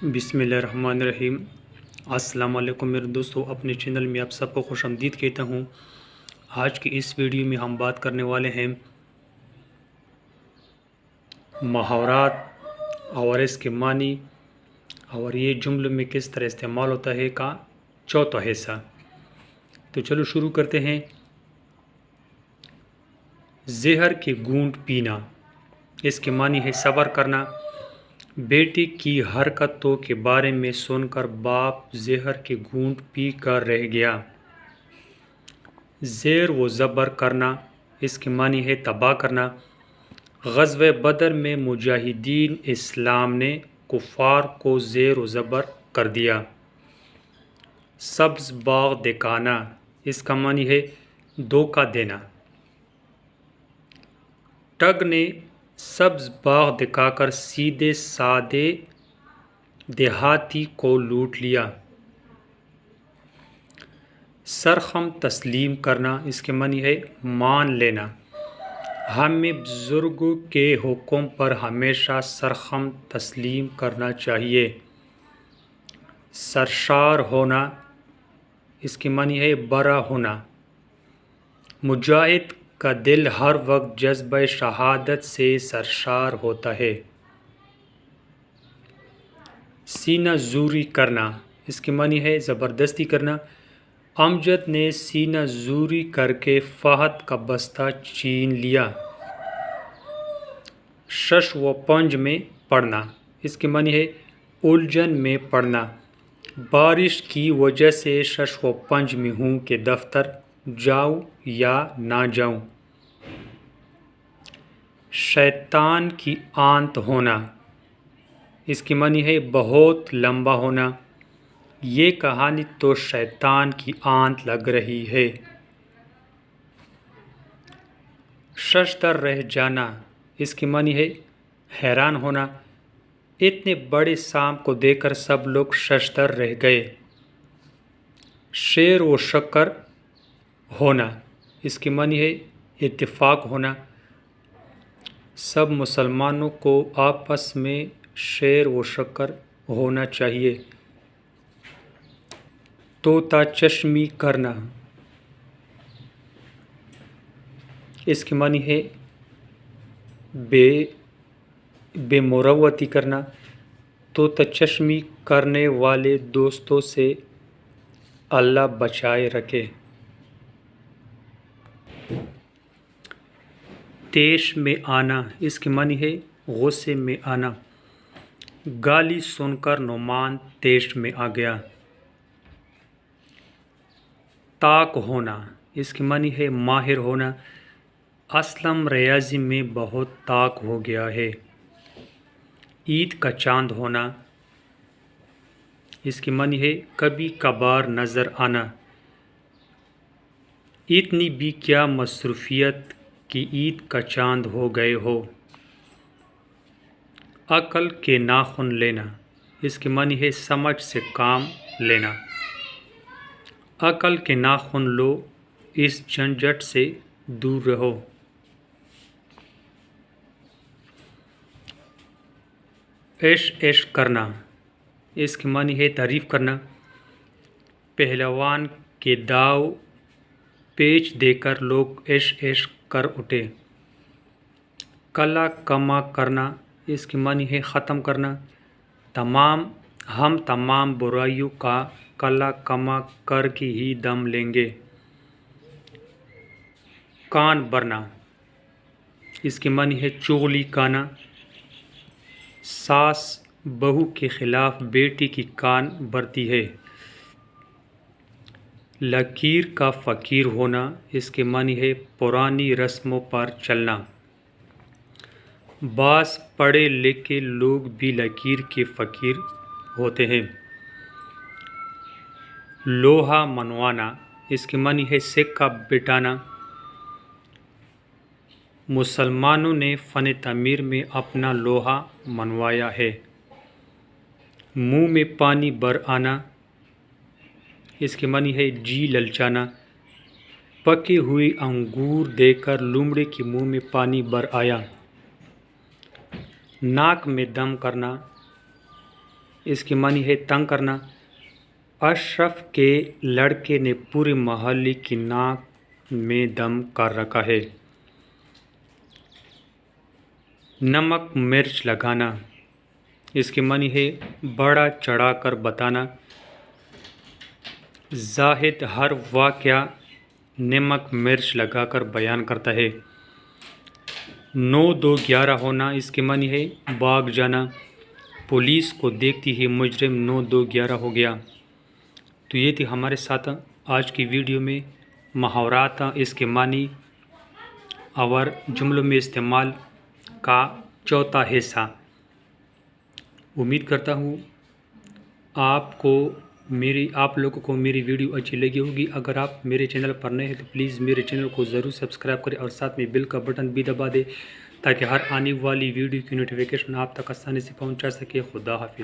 बिस्मिल्लाहिर्रहमानिर्रहीम। अस्सलाम वालेकुम मेरे दोस्तों, अपने चैनल में आप सबको खुश आमदीद कहता हूँ। आज की इस वीडियो में हम बात करने वाले हैं मुहावरात और इसके मानी और ये जुम्ले में किस तरह इस्तेमाल होता है का चौथा हिस्सा। तो चलो शुरू करते हैं। ज़हर के घूंट पीना, इसके मानी है सब्र करना। बेटी की हरकतों के बारे में सुनकर बाप ज़हर के घूंट पी कर रह गया। ज़ेर व ज़बर करना, इसके मानी है तबाह करना। ग़ज़वे बदर में मुजाहिदीन इस्लाम ने कुफ़ार को ज़ेर व ज़बर कर दिया। सब्ज़ बाग़ दिखाना, इसका मानी है धोखा देना। ठग ने सब्ज़ बाग़ दिखाकर सीधे सादे देहाती को लूट लिया। सरखम तस्लीम करना, इसके मानी है मान लेना। हमें बुज़ुर्गों के हुक्म पर हमेशा सरखम तस्लीम करना चाहिए। सरशार होना, इसकी मानी है बरा होना। मुजाहिद का दिल हर वक्त जज्बे शहादत से सरशार होता है। सीना ज़ूरी करना, इसकी मानी है ज़बरदस्ती करना। अमजद ने सीना ज़ूरी करके फ़हद का बस्ता छीन लिया। शश व पंज में पढ़ना, इसकी मानी है उलझन में पढ़ना। बारिश की वजह से शश व पंज में हूँ कि दफ्तर जाऊँ या ना जाऊँ। शैतान की आंत होना, इसकी मानी है बहुत लंबा होना। ये कहानी तो शैतान की आंत लग रही है। शशदर रह जाना, इसकी मानी है हैरान होना। इतने बड़े सांप को देखकर सब लोग शशदर रह गए। शेर व शक्कर होना, इसकी मानी है इत्तेफाक होना। सब मुसलमानों को आपस में शेर व शक्कर होना चाहिए। तोता चश्मी करना, इसकी मानी है बेमुरवती करना। तोता चश्मी करने वाले दोस्तों से अल्लाह बचाए रखे। तेश में आना, इसकी मानी है गुस्से में आना। गाली सुनकर नुमान तेश में आ गया। ताक होना, इसकी मानी है माहिर होना। असलम रियाजी में बहुत ताक हो गया है। ईद का चांद होना, इसकी मानी है कभी कभार नज़र आना। इतनी भी क्या मसरूफ़ियत कि ईद का चांद हो गए हो। अकल के नाखून लेना, इसकी मानी है समझ से काम लेना। अकल के नाखून लो, इस झंझट से दूर रहो। ऐश ऐश करना, इसकी मानी है तारीफ़ करना। पहलवान के दाव पेच देकर लोग ऐश ऐश कर उठे। कला कमा करना, इसकी मानी है ख़त्म करना। हम तमाम बुराइयों का कला कमा कर के ही दम लेंगे। कान भरना, इसकी मानी है चुगली काना। सास बहू के खिलाफ बेटी की कान भरती है। लकीर का फ़कीर होना, इसके मानी है पुरानी रस्मों पर चलना। बास पढ़े लिखे लोग भी लकीर के फ़कीर होते हैं। लोहा मनवाना, इसकी मानी है सिक्का बिटाना। मुसलमानों ने फ़न तमीर में अपना लोहा मनवाया है। मुंह में पानी भर आना, इसकी मानी है जी ललचाना। पके हुए अंगूर देकर लूमड़े के मुंह में पानी भर आया। नाक में दम करना, اس کی معنی ہے تنگ کرنا۔ اشرف کے لڑکے نے پورے محلے کی ناک میں دم کر رکھا ہے۔ نمک مرچ لگانا، اس کی معنی ہے بڑا چڑھا کر بتانا۔ زاہد ہر واقعہ نمک مرچ لگا کر بیان کرتا ہے۔ 9-2-11 ہونا، اس کی معنی ہے بھاگ جانا۔ پولیس کو دیکھتی ہی مجرم 9-2-11 ہو گیا۔ تو یہ تھی ہمارے ساتھ آج کی ویڈیو میں محاورات، اس کے معنی اور جملوں میں استعمال کا چوتھا حصہ۔ امید کرتا ہوں آپ لوگوں کو میری ویڈیو اچھی لگی ہوگی۔ اگر آپ میرے چینل پر نئے ہیں تو پلیز میرے چینل کو ضرور سبسکرائب کریں اور ساتھ میں بیل کا بٹن بھی دبا دیں تاکہ ہر آنے والی ویڈیو کی نوٹیفیکیشن آپ تک آسانی سے پہنچا سکے۔ خدا حافظ۔